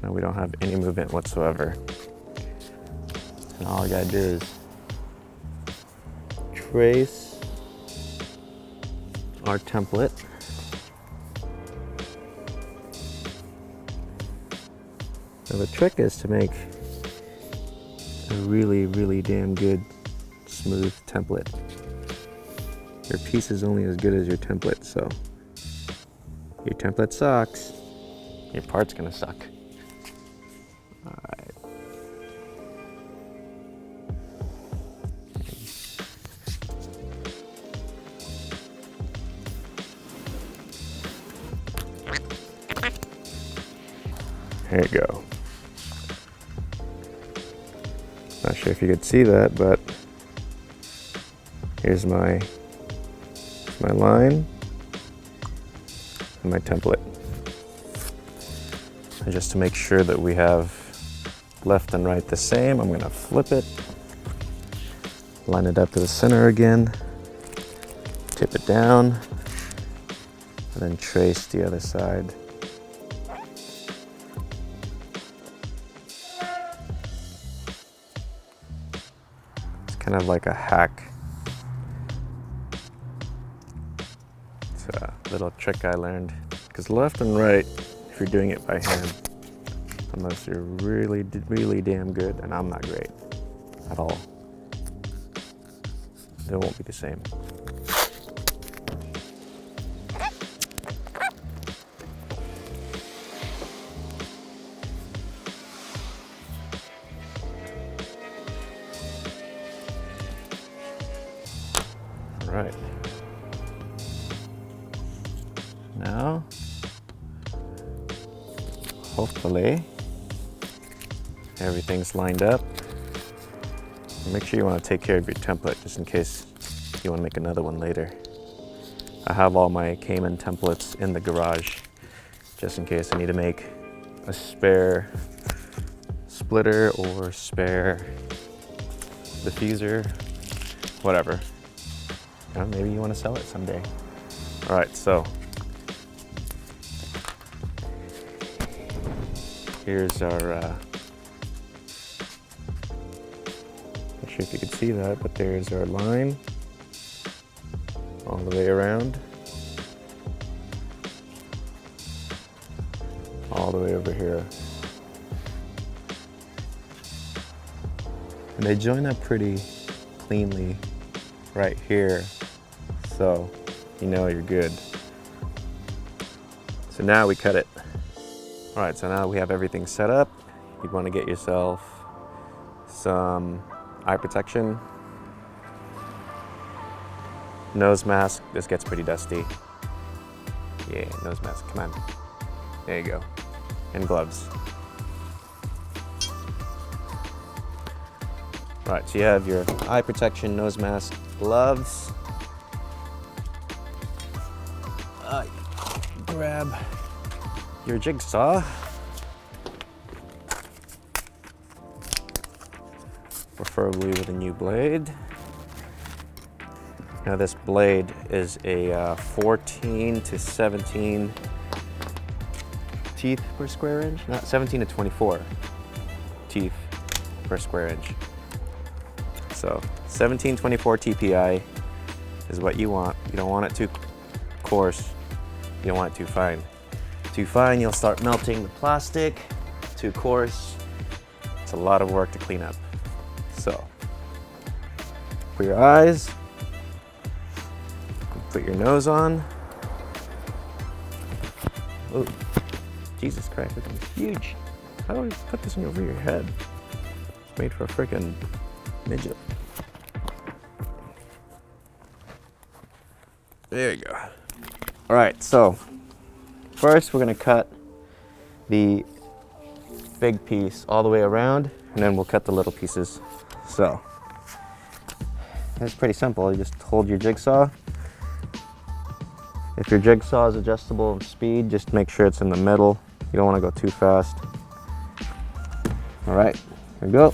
Now we don't have any movement whatsoever. And all I gotta do is trace our template. Now the trick is to make a really, really damn good smooth template. Your piece is only as good as your template, so your template sucks, your part's gonna suck. All right. There you go. Not sure if you could see that, but here's my line and my template. And just to make sure that we have left and right the same, I'm gonna flip it, line it up to the center again, tip it down, and then trace the other side. It's kind of like a hack. It's a little trick I learned. Because left and right, if you're doing it by hand, unless you're really, really damn good, and I'm not great at all, it won't be the same. All right. Now, hopefully, everything's lined up. Make sure you want to take care of your template just in case you want to make another one later. I have all my Cayman templates in the garage just in case I need to make a spare splitter or spare diffuser, whatever. You know, maybe you want to sell it someday. All right, so here's our, not sure if you can see that, but there's our line all the way around, all the way over here. And they join up pretty cleanly right here, so you know you're good. So now we cut it. All right, so now we have everything set up. You want to get yourself some eye protection, nose mask. This gets pretty dusty. Yeah, nose mask, come on. There you go. And gloves. All right, so you have your eye protection, nose mask, gloves. Grab your jigsaw, preferably with a new blade. Now this blade is a 14 to 17 teeth per square inch, not 17 to 24 teeth per square inch. So 1724 TPI is what you want. You don't want it too coarse, you don't want it too fine. Too fine, you'll start melting the plastic. Too coarse, it's a lot of work to clean up. So, for your eyes, put your nose on. Oh, Jesus Christ, look, it's huge. How do I put this one over your head? It's made for a freaking midget. There you go. All right, so first we're gonna cut the big piece all the way around, and then we'll cut the little pieces. So it's pretty simple. You just hold your jigsaw. If your jigsaw is adjustable in speed, just make sure it's in the middle. You don't want to go too fast. All right, here we go.